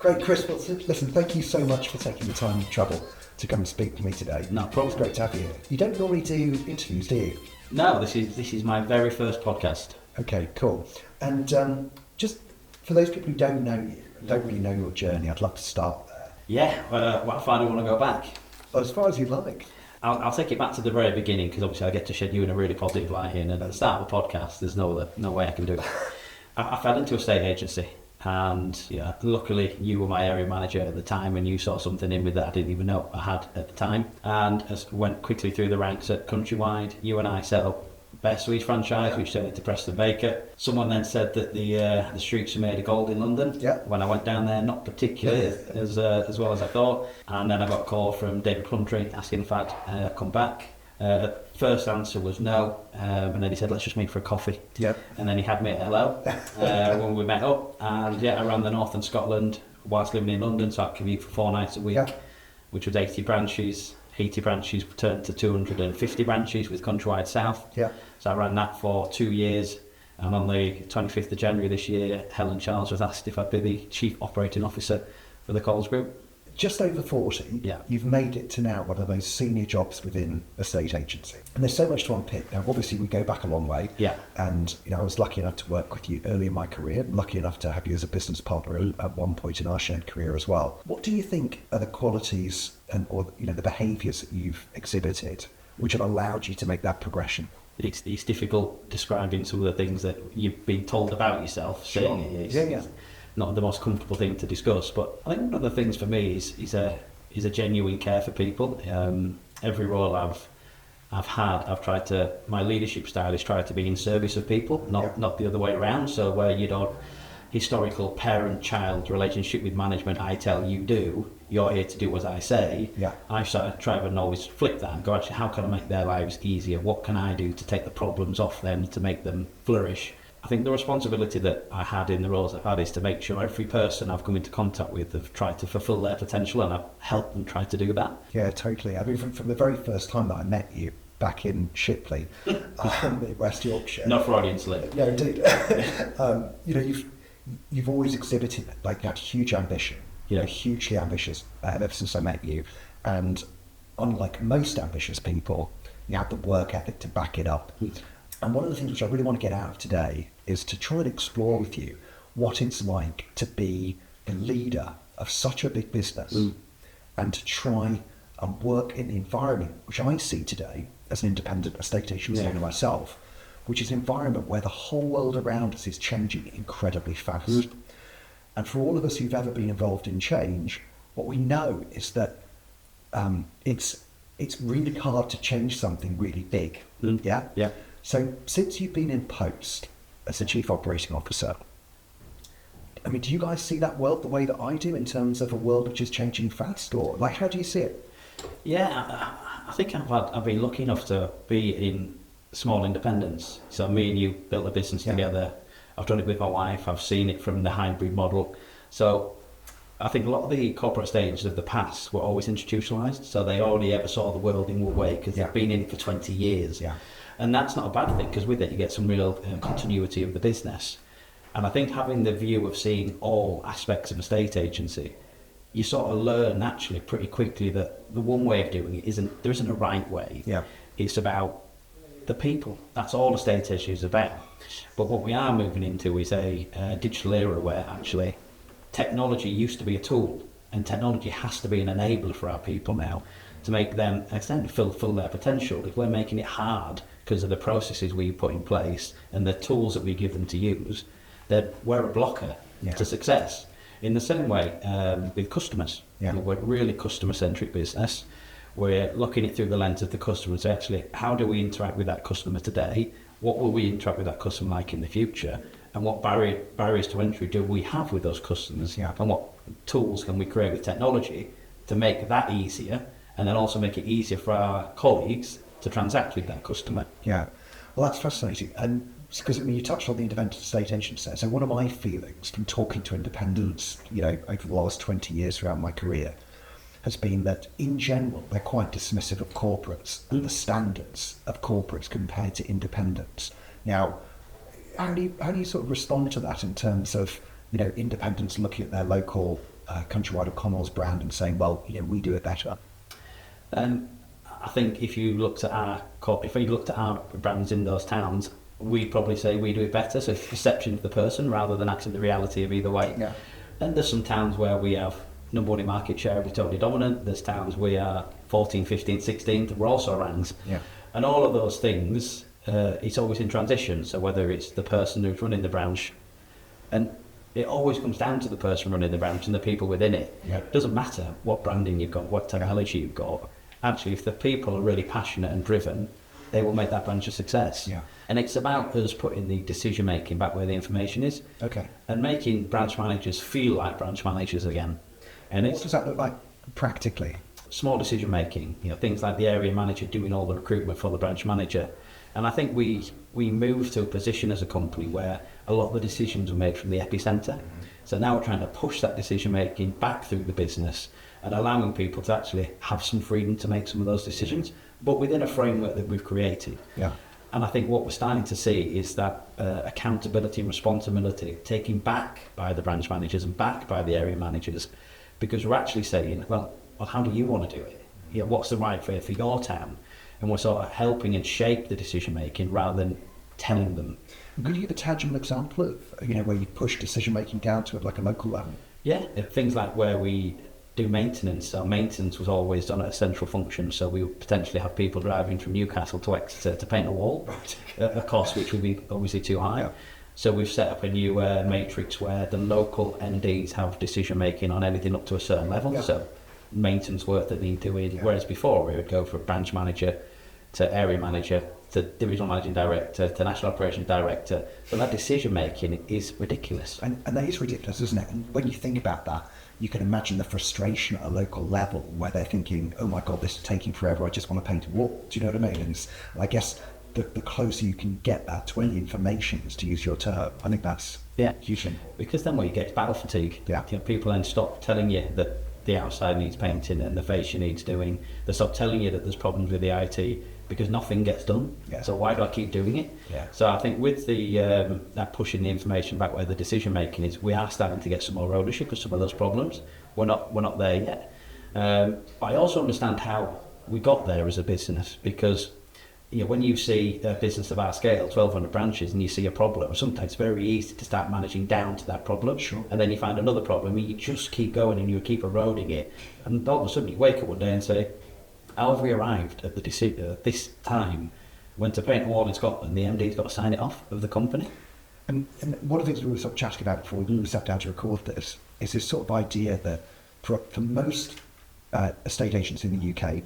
Great, Chris. Well, listen, thank you so much for taking the time and trouble to come and speak to me today. No problem. It's great to have you here. You don't normally do interviews, do you? No, this is my very first podcast. Okay, cool. And just for those people who don't know you, don't really know your journey, I'd love to start there. Yeah, how far do you want to go back? Well, as far as you like. I'll take it back to the very beginning, because obviously I get to shed you in a really positive light here, and at the start of the podcast there's no way I can do it. I fell into a state agency, and yeah, luckily you were my area manager at the time, and you saw something in me that I didn't even know I had at the time, and as went quickly through the ranks at Countrywide. You and I set up Bear Sweets franchise, which turned into Preston Baker. Someone then said that the streets are made of gold in London. Yeah. When I went down there, not particularly as well as I thought. And then I got a call from David Plumtree asking if I'd come back. First answer was no, and then he said, let's just meet for a coffee. Yep. And then he had me at Hello when we met up. And yeah, I ran the North and Scotland whilst living in London, so I commute for 4 nights a week, which was 80 branches. 80 branches turned to 250 branches with Countrywide South. Yeah. So I ran that for 2 years, and on the 25th of January this year, Helen Charles was asked if I'd be the Chief Operating Officer for the Connells Group. Just over 40, Yeah. You've made it to now one of those senior jobs within a state agency. And there's so much to unpick. Now, obviously, we go back a long way. Yeah. And, I was lucky enough to work with you early in my career, lucky enough to have you as a business partner at one point in our shared career as well. What do you think are the qualities or the behaviours that you've exhibited which have allowed you to make that progression? It's difficult describing some of the things that you've been told about yourself. Sure. Saying it's not the most comfortable thing to discuss, but I think one of the things for me is a genuine care for people. Every role I've had, my leadership style is try to be in service of people, not the other way around. So where you don't historical parent-child relationship with management, I tell you do, you're here to do as I say. Yeah. I try and always flip that and go, actually, how can I make their lives easier? What can I do to take the problems off them, to make them flourish? I think the responsibility that I had in the roles I've had is to make sure every person I've come into contact with have tried to fulfil their potential, and I've helped them try to do that. Yeah, totally. I mean, from the very first time that I met you back in Shipley, in West Yorkshire. Not for audience link. No, indeed. You've always exhibited like that huge ambition. Hugely ambitious ever since I met you. And unlike most ambitious people, you have the work ethic to back it up. And one of the things which I really want to get out of today is to try and explore with you what it's like to be the leader of such a big business and to try and work in the environment which I see today as an independent estate agent owner myself, which is an environment where the whole world around us is changing incredibly fast. And for all of us who've ever been involved in change, what we know is that it's really hard to change something really big. Yeah? Yeah. So since you've been in post as the Chief Operating Officer, I mean, do you guys see that world the way that I do in terms of a world which is changing fast? Or like, how do you see it? Yeah, I think I've been lucky enough to be in small independents. So me and you built a business together. I've done it with my wife. I've seen it from the hybrid model. So I think a lot of the corporate stages of the past were always institutionalised. So they only ever saw the world in one way because they've been in it for 20 years. Yeah. And that's not a bad thing, because with it you get some real continuity of the business. And I think having the view of seeing all aspects of a estate agency, you sort of learn naturally pretty quickly that the one way of doing it there isn't a right way. Yeah. It's about the people. That's all estate agency is about. But what we are moving into is a digital era where actually technology used to be a tool, and technology has to be an enabler for our people now to make them fulfill their potential. If we're making it hard because of the processes we put in place and the tools that we give them to use, then we're a blocker to success. In the same way with customers. We're a really customer-centric business. We're looking at it through the lens of the customer and say, actually, how do we interact with that customer today? What will we interact with that customer like in the future? And what barriers to entry do we have with those customers? And what tools can we create with technology to make that easier, and then also make it easier for our colleagues to transact with that customer? Yeah, well, that's fascinating. And because you touched on the independent estate agents there. So one of my feelings from talking to independents, over the last 20 years throughout my career, has been that in general they're quite dismissive of corporates and the standards of corporates compared to independents. Now, how do you sort of respond to that in terms of independents looking at their local Countrywide or Connell's brand and saying, well, we do it better? I think if you looked at our brands in those towns, we'd probably say we do it better. So it's perception of the person rather than actually the reality of either way. Yeah. And there's some towns where we have number one in market share, we're totally dominant. There's towns we are 14, 15, 16th, we're also ranks. Yeah. And all of those things, it's always in transition. So whether it's the person who's running the branch, and it always comes down to the person running the branch and the people within it. Yeah. It doesn't matter what branding you've got, what technology you've got. Actually, if the people are really passionate and driven, they will make that branch a success. Yeah. And it's about us putting the decision making back where the information is. Okay. And making branch managers feel like branch managers again. And What it's does that look like practically? small decision making, things like the area manager doing all the recruitment for the branch manager. And I think we moved to a position as a company where a lot of the decisions were made from the epicenter. So now we're trying to push that decision making back through the business and allowing people to actually have some freedom to make some of those decisions, but within a framework that we've created. Yeah. And I think what we're starting to see is that accountability and responsibility taken back by the branch managers and back by the area managers, because we're actually saying, well, how do you want to do it? What's the right way for your town? And we're sort of helping and shape the decision making rather than telling them. Could you give a tangible example of, where you push decision making down to like a local level? Yeah, things like where we do maintenance. So maintenance was always done at a central function, so we would potentially have people driving from Newcastle to Exeter to paint a wall, a cost which would be obviously too high. Yeah. So we've set up a new matrix where the local MDs have decision making on anything up to a certain level. Yeah. So maintenance work that need doing, Yeah. whereas before we would go from branch manager to area manager to divisional managing director to national operations director. So that decision making is ridiculous. And that is ridiculous, isn't it? And when you think about that, you can imagine the frustration at a local level where they're thinking, oh my God, this is taking forever, I just want to paint a wall. Do you know what I mean? And I guess the closer you can get that to any information, is to use your term, I think that's hugely important. Because then what you get is battle fatigue. Yeah. People then stop telling you that the outside needs painting and the fascia needs doing. They stop telling you that there's problems with the IT because nothing gets done. Yeah. So why do I keep doing it? Yeah. So I think with the that pushing the information back where the decision making is, we are starting to get some more ownership of some of those problems. We're not there yet. But I also understand how we got there as a business, because when you see a business of our scale, 1,200 branches, and you see a problem, sometimes it's very easy to start managing down to that problem. Sure. And then you find another problem, and you just keep going and you keep eroding it. And all of a sudden you wake up one day and say, how have we arrived at this time when to paint a wall in Scotland, the MD's got to sign it off of the company? And one of the things we were sort of chatting about before we sat down to record this is this sort of idea that for most estate agents in the UK,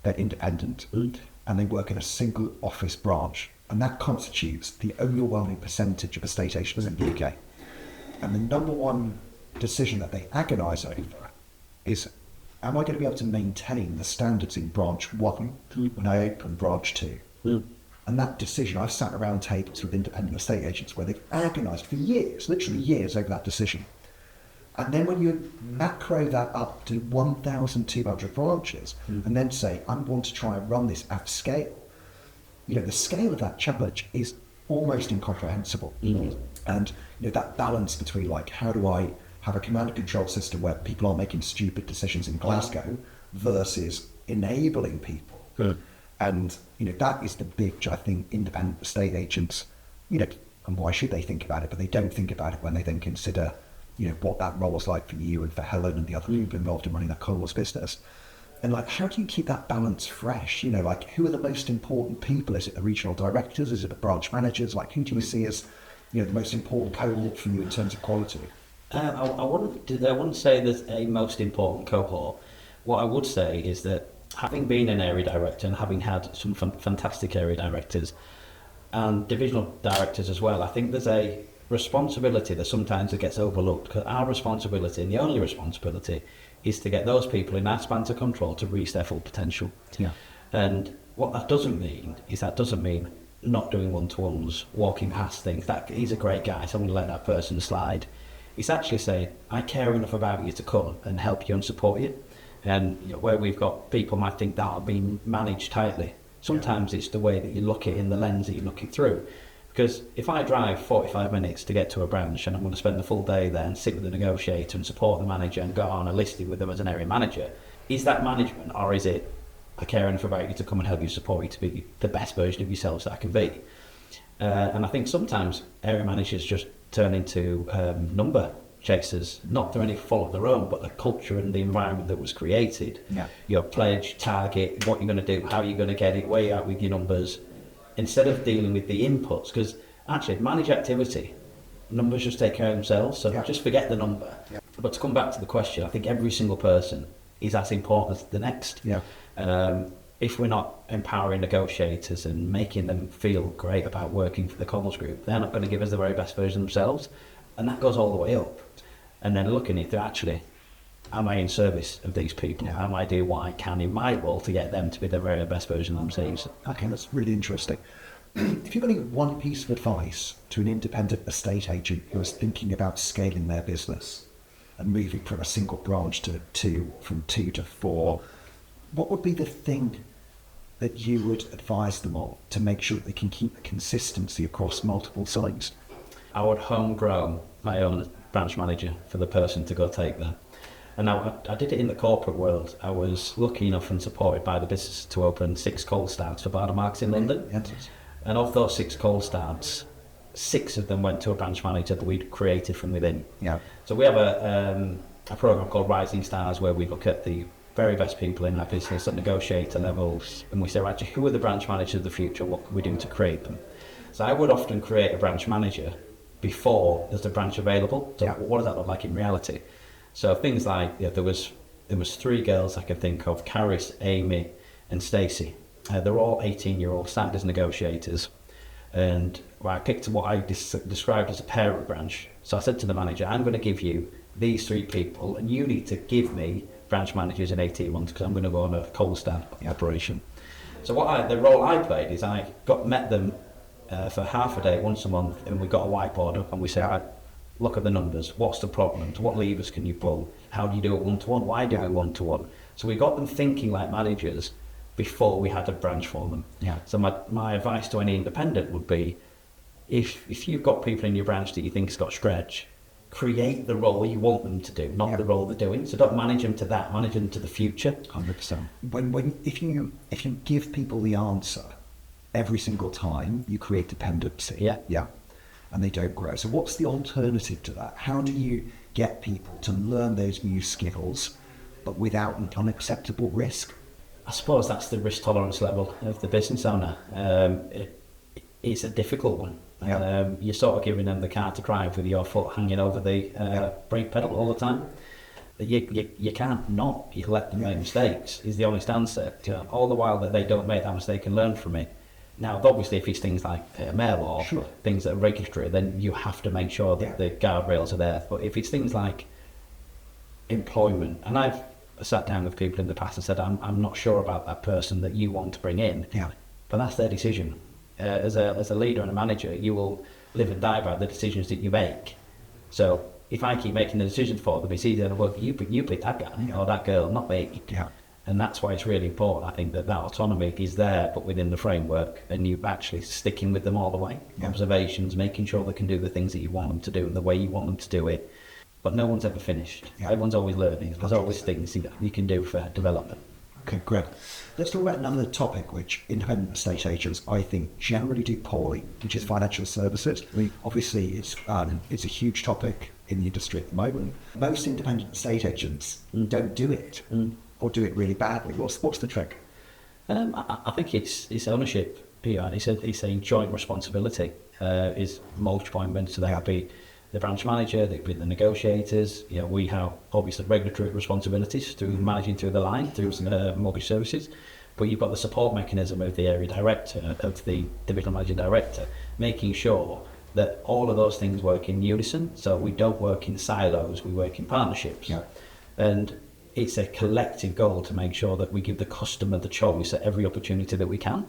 they're independent and they work in a single office branch, and that constitutes the overwhelming percentage of estate agents in the UK. And the number one decision that they agonise over is, am I going to be able to maintain the standards in branch 1 when I open branch 2? And that decision, I've sat around tables with independent estate agents where they've agonised for years, literally years, over that decision. And then when you macro that up to 1,200 branches and then say, I want to try and run this at scale, the scale of that challenge is almost incomprehensible. And that balance between how do I have a command and control system where people aren't making stupid decisions in Glasgow versus enabling people. And, that is the big, I think, independent estate agents, and why should they think about it? But they don't think about it when they then consider, what that role was like for you and for Helen and the other people involved in running that Connell's business. And how do you keep that balance fresh? Who are the most important people? Is it the regional directors? Is it the branch managers? Who do you see as, the most important cohort for you in terms of quality? I wouldn't say there's a most important cohort. What I would say is that having been an area director and having had some fantastic area directors and divisional directors as well, I think there's a responsibility that sometimes it gets overlooked, because our responsibility, and the only responsibility, is to get those people in our span of control to reach their full potential. Yeah. And what that doesn't mean not doing one-to-ones, walking past things. That he's a great guy, so I'm going to let that person slide. It's actually saying, I care enough about you to come and help you and support you. And where we've got people might think that are being managed tightly. Sometimes it's the way that you look at it in the lens that you look it through. Because if I drive 45 minutes to get to a branch and I'm going to spend the full day there and sit with the negotiator and support the manager and go on a listing with them as an area manager, is that management, or is it I care enough about you to come and help you, support you to be the best version of yourselves that I can be? And I think sometimes area managers just turn into number chasers, not through any fault of their own, but the culture and the environment that was created. Yeah. Your pledge, target, what you're going to do, how you're going to get it, where you're at with your numbers, instead of dealing with the inputs. Because actually, manage activity, numbers just take care of themselves, so just forget the number. Yeah. But to come back to the question, I think every single person is as important as the next. Yeah. If we're not empowering negotiators and making them feel great about working for the Connells Group, they're not going to give us the very best version of themselves. And that goes all the way up. And then looking at it, actually, am I in service of these people? Am I doing what I can in my role to get them to be the very best version of themselves? Okay, that's really interesting. If you've got one piece of advice to an independent estate agent who is thinking about scaling their business and moving from a single branch to two, from 2 to 4, what would be the thing that you would advise them on to make sure that they can keep the consistency across multiple sites? I would homegrown my own branch manager for the person to go take that. And now I did it in the corporate world. I was lucky enough and supported by the business to open 6 cold starts for Barter Marks in London. Yes. And of those 6 cold starts, 6 of them went to a branch manager that we'd created from within. Yeah. So we have a program called Rising Stars where we look at the very best people in our business at negotiator levels, and we say, actually, who are the branch managers of the future? What can we do to create them? So I would often create a branch manager before there's a branch available. So what does that look like in reality? So things like, there was 3 girls I can think of, Caris, Amy and Stacey. They're all 18-year-olds, started as negotiators. And I picked what I described as a parent branch. So I said to the manager, I'm going to give you these 3 people, and you need to give me branch managers in 18 months because I'm going to go on a cold start operation. So the role I played is I met them for half a day once a month, and we got a whiteboard up and we said, look at the numbers, what's the problems, what levers can you pull, how do you do it one-to-one, why do we one-to-one? So we got them thinking like managers before we had a branch for them. Yeah. So my advice to any independent would be, if you've got people in your branch that you think has got stretch, create the role you want them to do, not the role they're doing. So don't manage them to that, manage them to the future. 100%. If you give people the answer every single time, you create dependency. Yeah. And they don't grow. So what's the alternative to that? How do you get people to learn those new skills, but without an unacceptable risk? I suppose that's the risk tolerance level of the business owner. It's a difficult one. You're sort of giving them the car to drive with your foot hanging over the brake pedal all the time. You can't not. You let them make mistakes is the honest answer. All the while that they don't make that mistake and learn from it. Now, obviously, if it's things like mail or things that are regulatory, then you have to make sure that the guardrails are there. But if it's things like employment, and I've sat down with people in the past and said, I'm not sure about that person that you want to bring in, but that's their decision. As a leader and a manager, you will live and die by the decisions that you make. So if I keep making the decisions for them, it's easier to work. You pick that guy or that girl, not me. Yeah. And that's why it's really important. I think that autonomy is there, but within the framework, and you actually sticking with them all the way. Observations, making sure they can do the things that you want them to do and the way you want them to do it. But no one's ever finished. Everyone's always learning. There's always things you can do for development. Okay, great. Let's talk about another topic which independent estate agents, I think, generally do poorly, which is financial services. Obviously, it's a huge topic in the industry at the moment. Most independent estate agents don't do it, or do it really badly. What's the trick? I think it's ownership, Peter. It's a joint responsibility. Is most appointments, so they have be the branch manager, they be the negotiators. We have obviously regulatory responsibilities through managing through the line, through mortgage services. But you've got the support mechanism of the area director, of the divisional managing director, making sure that all of those things work in unison. So we don't work in silos, we work in partnerships. And it's a collective goal to make sure that we give the customer the choice at every opportunity that we can.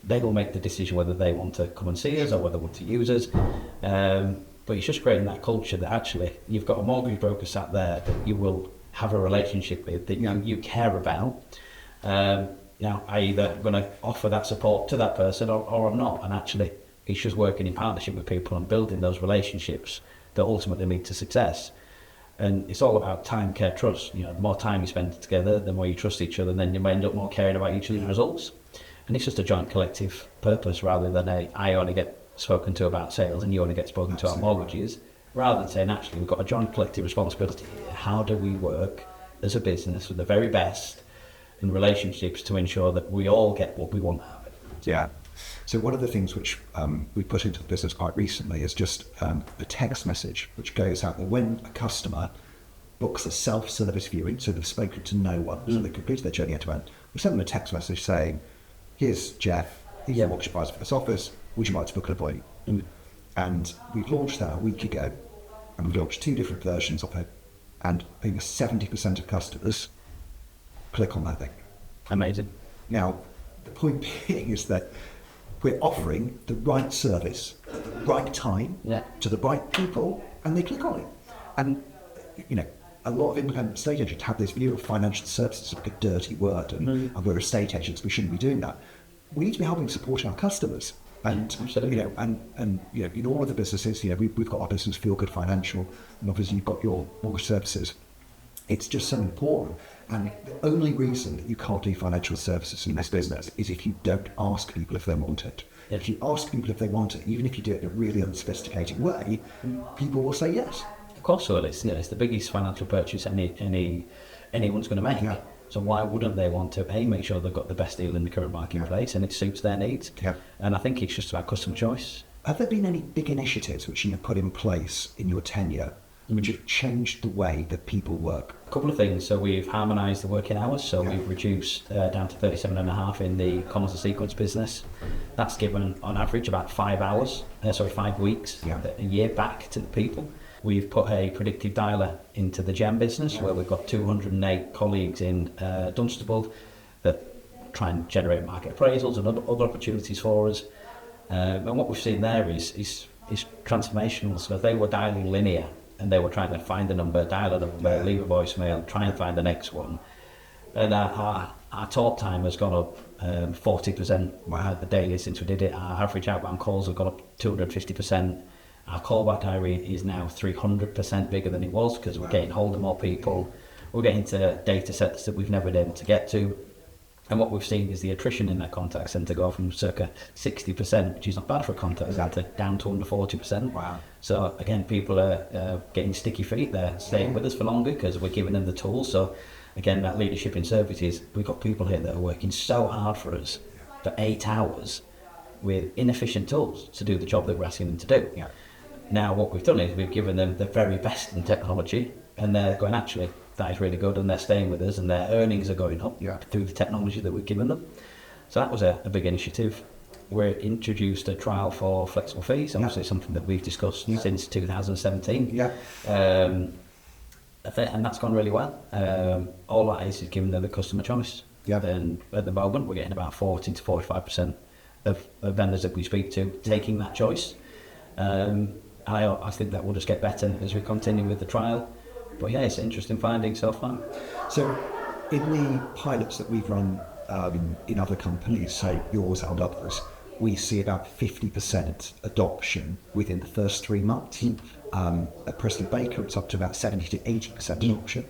They will make the decision whether they want to come and see us or whether they want to use us. But it's just creating that culture that actually you've got a mortgage broker sat there that you will have a relationship with, that you care about. I either going to offer that support to that person or I'm not. And actually, It's just working in partnership with people and building those relationships that ultimately lead to success. And it's all about time, care, trust. You know, the more time you spend together, the more you trust each other, then you may end up more caring about each other's results. And it's just a joint collective purpose rather than I only get spoken to about sales and you only get spoken to about mortgages. Rather than saying, actually, we've got a joint collective responsibility here. How do we work as a business with the very best in relationships to ensure that we all get what we want out of it? Yeah. So one of the things which we put into the business quite recently is just a text message which goes out there when a customer books a self-service viewing, so they've spoken to no one, so they've completed their journey end to end. We send them a text message saying, here's Jeff, he's the mortgage advisor for this office, would you like to book an appointment? And we launched that a week ago, and we launched 2 different versions of it, and over 70% of customers click on that thing. Amazing. Now, the point being is that we're offering the right service at the right time to the right people, and they click on it. And, you know, a lot of independent estate agents have this view of financial services as like a dirty word, and we're estate agents, we shouldn't be doing that. We need to be helping support our customers. And, you know, and you know, in all of the businesses, you know, we've got our business Feel Good Financial, and obviously you've got your mortgage services. It's just so important. And the only reason that you can't do financial services in this business is if you don't ask people if they want it. Yeah. If you ask people if they want it, even if you do it in a really unsophisticated way, people will say yes. Of course, so it's the biggest financial purchase anyone's going to make. Yeah. So why wouldn't they want to make sure they've got the best deal in the current marketplace and it suits their needs? Yeah. And I think it's just about customer choice. Have there been any big initiatives which you have put in place in your tenure which have changed the way that people work? A couple of things. So we've harmonised the working hours. So we've reduced down to 37.5 in the Connells and Sequence business. That's given on average about 5 weeks a year back to the people. We've put a predictive dialer into the gem business where we've got 208 colleagues in Dunstable that try and generate market appraisals and other opportunities for us. And what we've seen there is transformational. So they were dialing linear and they were trying to find a number, dial a number, leave a voicemail, try and find the next one. And our talk time has gone up 40% the daily since we did it. Our average outbound calls have gone up 250%. Our callback diary is now 300% bigger than it was because we're getting hold of more people. We're getting to data sets that we've never been able to get to. And what we've seen is the attrition in that contact centre go from circa 60%, which is not bad for a contact centre, down to under 40%. Wow. So again, people are getting sticky feet. They're staying with us for longer because we're giving them the tools. So again, that leadership in services, we've got people here that are working so hard for us for 8 hours with inefficient tools to do the job that we're asking them to do. Yeah. Now what we've done is we've given them the very best in technology and they're going, actually, that is really good, and they're staying with us and their earnings are going up through the technology that we've given them. So that was a big initiative. We introduced a trial for flexible fees, obviously something that we've discussed since 2017. Yeah. And that's gone really well. All that is giving them the customer choice. Yeah. And at the moment we're getting about 40 to 45% of vendors that we speak to taking that choice. I think that will just get better as we continue with the trial. But yeah, it's an interesting finding so far. So in the pilots that we've run in other companies, say yours and others, we see about 50% adoption within the first 3 months. At Preston Baker, it's up to about 70 to 80% adoption.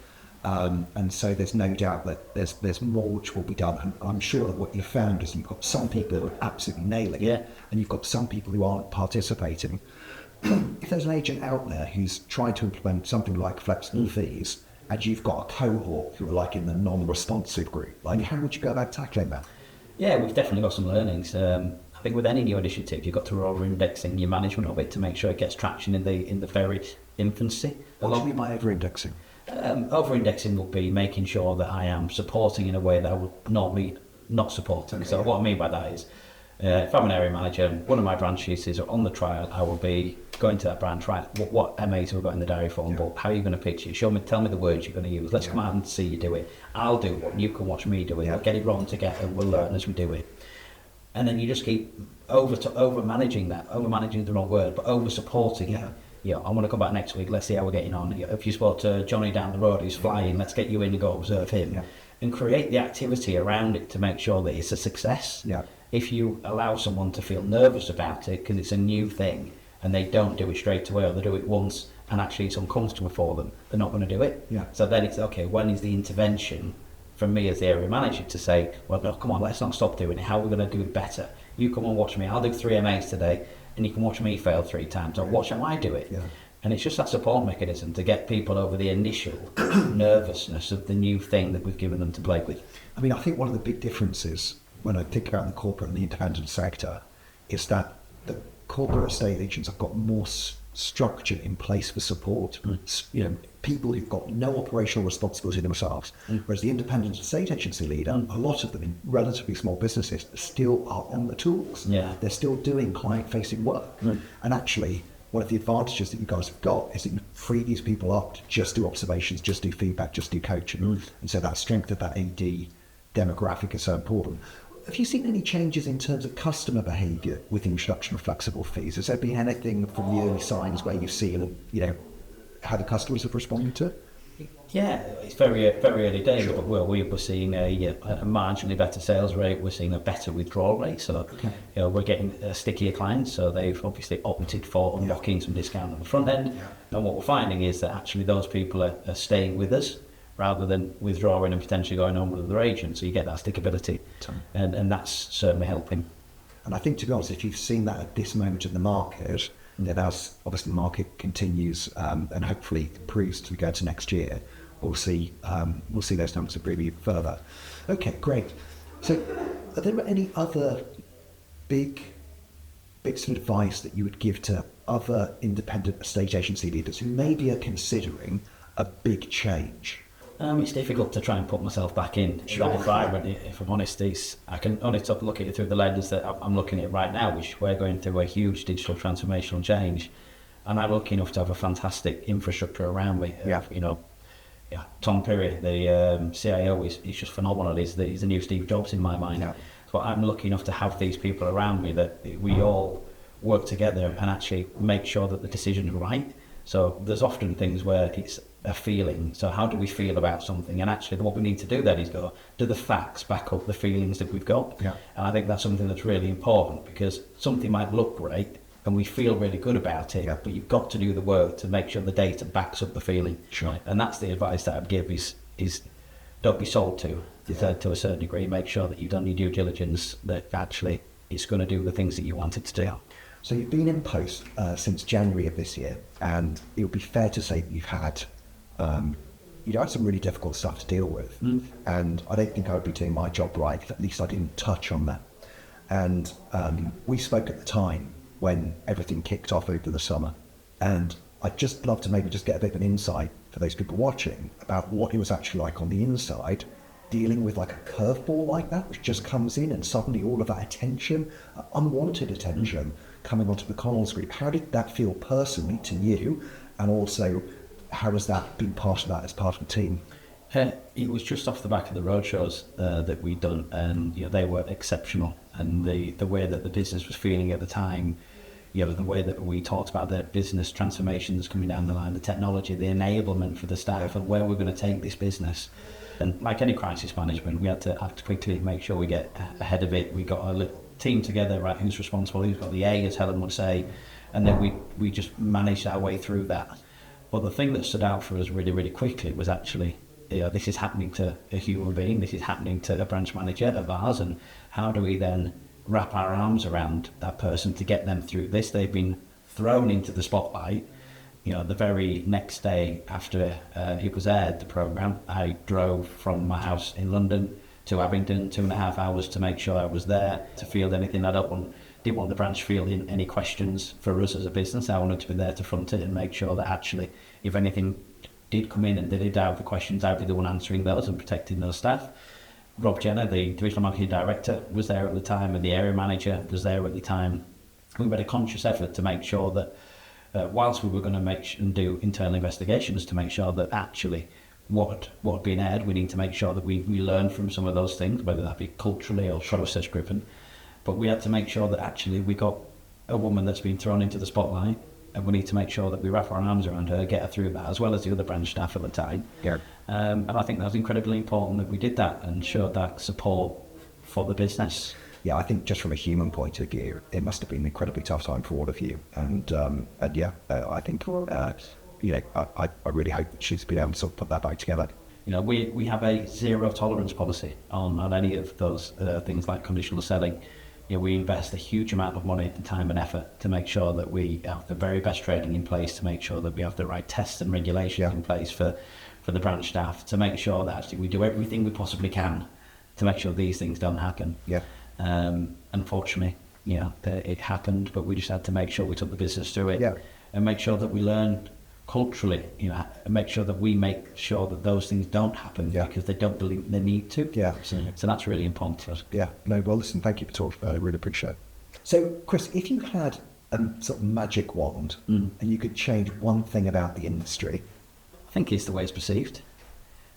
And so there's no doubt that there's more which will be done. And I'm sure that what you found is you've got some people who are absolutely nailing it, and you've got some people who aren't participating. If there's an agent out there who's trying to implement something like flexible fees, and you've got a cohort who are like in the non-responsive group, like how would you go about tackling that? Yeah, we've definitely got some learnings. I think with any new initiative, you've got to over-indexing your management of it to make sure it gets traction in the very infancy. What do you mean by over-indexing? Over-indexing would be making sure that I am supporting in a way that I would normally not support. Okay. So what I mean by that is, if I'm an area manager, one of my branches is on the trial, I will be going to that branch, right, what MAs have we got in the diary form, but how are you going to pitch it? Tell me the words you're going to use. Let's come out and see you do it. I'll do it, you can watch me do it. We'll get it wrong together, we'll learn as we do it. And then you just keep over-managing that, over-managing the wrong word, but over-supporting it. Yeah, I want to come back next week, let's see how we're getting on. If you spoke to Johnny down the road who's flying, let's get you in and go observe him. And create the activity around it to make sure that it's a success. if you allow someone to feel nervous about it because it's a new thing and they don't do it straight away, or they do it once and actually it's uncomfortable for them, they're not going to do it. Yeah. So then it's, okay, when is the intervention from me as the area manager to say, well, no, come on, let's not stop doing it. How are we going to do it better? You come and watch me. I'll do 3 MAs today, and you can watch me fail 3 times, or watch how I do it. Yeah. And it's just that support mechanism to get people over the initial nervousness of the new thing that we've given them to play with. I mean, I think one of the big differences when I think about the corporate and the independent sector is that the corporate estate agents have got more structure in place for support. You know, people who've got no operational responsibility themselves, whereas the independent estate agency leader, a lot of them in relatively small businesses, still are on the tools. Yeah. They're still doing client-facing work. And actually, one of the advantages that you guys have got is that you free these people up to just do observations, just do feedback, just do coaching. And so that strength of that AD demographic is so important. Have you seen any changes in terms of customer behaviour with the introduction of flexible fees? Has there been anything from the early signs where you've seen, you know, how the customers have responded to it? Yeah, it's very early days, but we're seeing a marginally better sales rate. We're seeing a better withdrawal rate, so you know, we're getting stickier clients. So they've obviously opted for unlocking some discount on the front end, and what we're finding is that actually those people are staying with us rather than withdrawing and potentially going on with other agents. So you get that stickability, and that's certainly helping. And I think, to be honest, if you've seen that at this moment in the market, then as obviously the market continues and hopefully improves as we go to next year, we'll see those numbers improve even further. Okay, great. So are there any other big bits of advice that you would give to other independent estate agency leaders who maybe are considering a big change? It's difficult to try and put myself back in that environment. If I'm honest, I can only look at it through the lens that I'm looking at right now, which we're going through a huge digital transformational change, and I'm lucky enough to have a fantastic infrastructure around me. You know, Tom Perry, the CIO, is just phenomenal. He's the new Steve Jobs in my mind. So I'm lucky enough to have these people around me that we all work together and actually make sure that the decision is right. So there's often things where it's a feeling. So how do we feel about something? And actually what we need to do then is go, do the facts back up the feelings that we've got? And I think that's something that's really important, because something might look great and we feel really good about it, but you've got to do the work to make sure the data backs up the feeling. And that's the advice that I'd give is don't be sold to a certain degree. Make sure that you've done your due diligence, that actually it's going to do the things that you want it to do. So you've been in post since January of this year, and it would be fair to say that you've had some really difficult stuff to deal with. And I don't think I would be doing my job right if at least I didn't touch on that. And we spoke at the time when everything kicked off over the summer. And I'd just love to maybe just get a bit of an insight for those people watching about what it was actually like on the inside, dealing with like a curveball like that, which just comes in and suddenly all of that attention, unwanted attention, coming onto the Connells group. How did that feel personally to you? And also, how has that been part of that as part of the team? It was just off the back of the roadshows that we'd done, and they were exceptional. And the way that the business was feeling at the time, the way that we talked about the business transformations coming down the line, the technology, the enablement for the staff, and where we're going to take this business. And like any crisis management, we had to act quickly, make sure we get ahead of it. We got a team together, right? Who's responsible? Who's got the A, as Helen would say, and then we just managed our way through that. But the thing that stood out for us really, really quickly was actually, this is happening to a human being. This is happening to a branch manager of ours, and how do we then wrap our arms around that person to get them through this? They've been thrown into the spotlight. The very next day after it was aired, the programme, I drove from my house in London to Abingdon, 2.5 hours to make sure I was there to field anything that up, and didn't want the branch fielding any questions for us as a business. I wanted to be there to front it and make sure that actually, if anything did come in and they did have the questions, I'd be the one answering those and protecting those staff. Rob Jenner, the divisional marketing director, was there at the time, and the area manager was there at the time. We made a conscious effort to make sure that whilst we were going to make and do internal investigations to make sure that actually what had been aired, we need to make sure that we learn from some of those things, whether that be culturally or process driven. But we had to make sure that actually we got a woman that's been thrown into the spotlight, and we need to make sure that we wrap our arms around her, get her through that, as well as the other branch staff at the time. And I think that was incredibly important that we did that and showed that support for the business. yeah, I think just from a human point of view, it must have been an incredibly tough time for all of you. And yeah, I think, you know, I really hope she's been able to sort of put that back together. You know, we have a zero tolerance policy on any of those things like conditional selling. You know, we invest a huge amount of money and time and effort to make sure that we have the very best training in place, to make sure that we have the right tests and regulations in place for the branch staff, to make sure that actually we do everything we possibly can to make sure these things don't happen. Yeah. Unfortunately, you know, it happened, but we just had to make sure we took the business through it, Yeah. and make sure that we learn culturally, you know, and make sure that we make sure that those things don't happen because they don't believe they need to. Yeah, absolutely. So that's really important to us. Yeah. No, well, listen, thank you for talking. I really appreciate it. So, Chris, if you had a sort of magic wand and you could change one thing about the industry, I think it's the way it's perceived.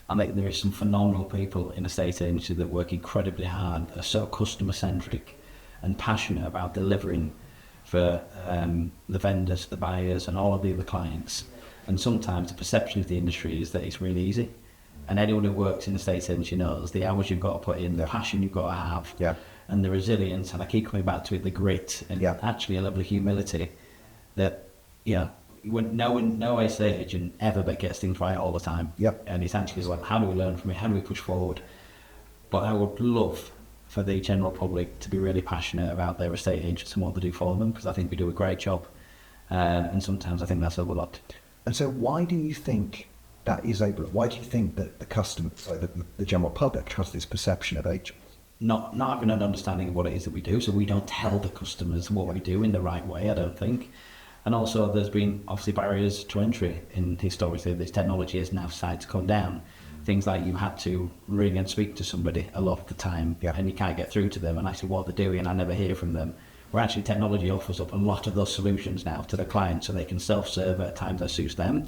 I think there is some phenomenal people in the estate agency that work incredibly hard, are so customer centric and passionate about delivering for the vendors, the buyers, and all of the other clients. And sometimes the perception of the industry is that it's really easy. And anyone who works in the estate agency knows the hours you've got to put in, the passion you've got to have, and the resilience. And I keep coming back to it, the grit, and actually a level of humility that, you know, when no estate agent ever gets things right all the time. And it's actually like, how do we learn from it? How do we push forward? But I would love for the general public to be really passionate about their estate agents and what they do for them, because I think we do a great job. And sometimes I think that's overlooked. And so why do you think that is overlooked? Why do you think that the customer, so the general public, has this perception of agents? Not having an understanding of what it is that we do, so we don't tell the customers what we do in the right way, I don't think. And also there's been obviously barriers to entry in historically. This technology has now started to come down. Things like you had to ring and speak to somebody a lot of the time and you can't get through to them, and actually what they're doing, I never hear from them. Where actually technology offers up a lot of those solutions now to the client, so they can self-serve at times that suits them.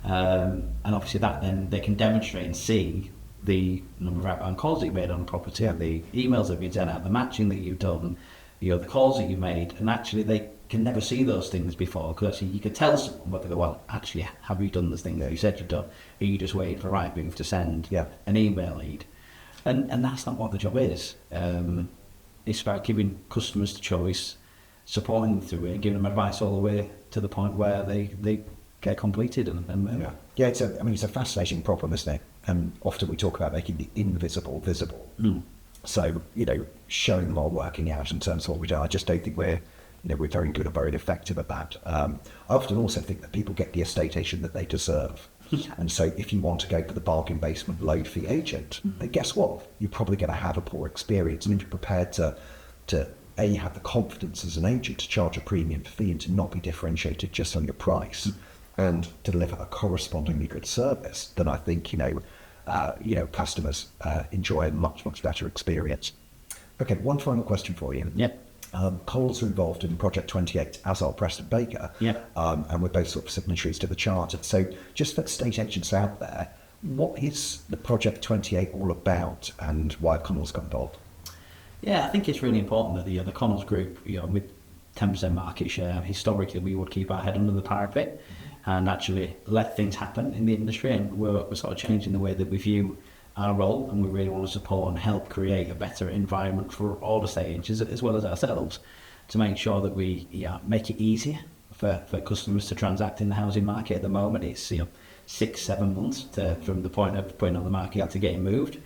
And obviously that then they can demonstrate and see the number of outbound calls that you made on a property, the emails that you've sent out, the matching that you've done, you know, the calls that you've made, and actually they can never see those things before, because actually you could tell someone, but they go, well, actually, have you done the thing that you said you've done? Are you just waiting for right move to send an email lead? And that's not what the job is. It's about giving customers the choice, supporting them through it, giving them advice all the way to the point where they get completed. It's a fascinating problem, isn't it? And often we talk about making the invisible visible. So, you know, showing them our working out in terms of what we do. I just don't think we're very good or very effective at that. I often also think that people get the estate agent that they deserve. And so if you want to go for the bargain basement low fee agent, then guess what? You're probably going to have a poor experience. And if you're prepared to have the confidence as an agent to charge a premium fee and to not be differentiated just on your price and to deliver a correspondingly good service, then I think, customers enjoy a much, much better experience. Okay, one final question for you. Connells are involved in Project 28, as are Preston Baker, and we're both sort of signatories to the charter. So just for estate agents out there, what is the Project 28 all about, and why have Connells got involved? I think it's really important that the Connells group, with 10% market share, historically we would keep our head under the parapet and actually let things happen in the industry, and we're sort of changing the way that we view our role, and we really want to support and help create a better environment for all the estate agents as well as ourselves, to make sure that we make it easier for customers to transact in the housing market. At the moment it's 6-7 months from the point of putting on the market to getting moved,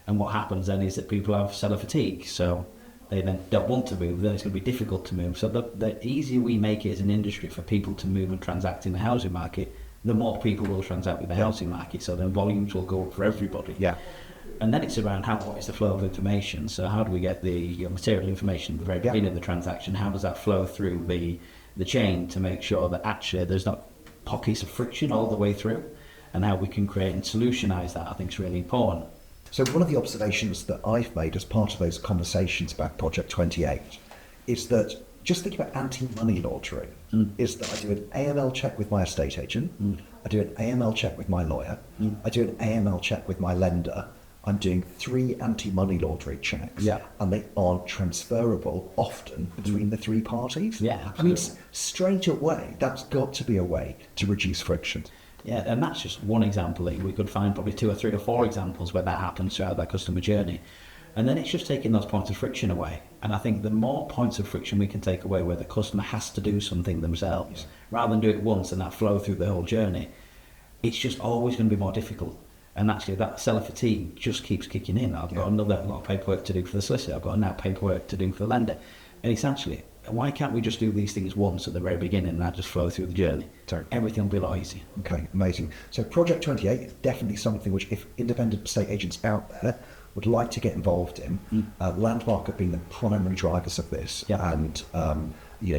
and what happens then is that people have seller fatigue, so they then don't want to move, then it's going to be difficult to move. So the easier we make it as an industry for people to move and transact in the housing market, the more people will transact with the housing market, so then volumes will go up for everybody. And then it's around what is the flow of information. So how do we get the material information at the very beginning of the transaction? How does that flow through the chain to make sure that actually there's not pockets of friction all the way through, and how we can create and solutionize that, I think, is really important. So one of the observations that I've made as part of those conversations about Project 28 is that, just think about anti-money laundering, is that I do an AML check with my estate agent, I do an AML check with my lawyer, I do an AML check with my lender. I'm doing 3 anti-money laundering checks, and they aren't transferable often between the 3 parties. I mean, straight away, that's got to be a way to reduce friction. And that's just one example. We could find probably 2 or 3 or 4 examples where that happens throughout that customer journey. And then it's just taking those points of friction away. And I think the more points of friction we can take away where the customer has to do something themselves, rather than do it once and that flow through the whole journey, it's just always going to be more difficult. And actually that seller fatigue just keeps kicking in. I've got another lot of paperwork to do for the solicitor. I've got now paperwork to do for the lender. And essentially, why can't we just do these things once at the very beginning and that just flow through the journey? Sorry. Everything will be a lot easier. Okay, amazing. So Project 28 is definitely something which, if independent estate agents out there would like to get involved in, Landmark have been the primary drivers of this. Yeah. And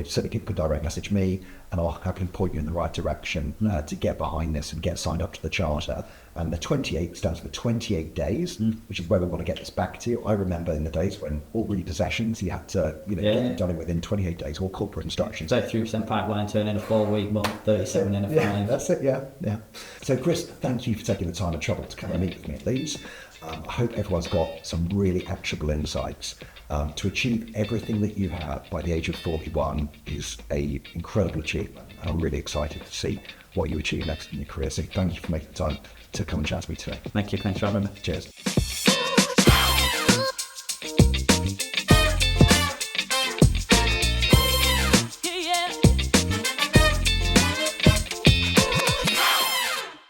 certainly people could direct message me and I can point you in the right direction to get behind this and get signed up to the charter. And the 28 stands for 28 days, which is where we want to get this back to. I remember in the days when all repossessions, you had to get it done within 28 days, all corporate instructions. So 3% pipeline turn in a 4-week month, 37 in a 5. Yeah, that's it, yeah. So Chris, thank you for taking the time and trouble to come and meet with me at these. I hope everyone's got some really actionable insights. To achieve everything that you have by the age of 41 is an incredible achievement. And I'm really excited to see what you achieve next in your career. So thank you for making the time to come and chat to me today. Thank you. Thanks for having me. Cheers.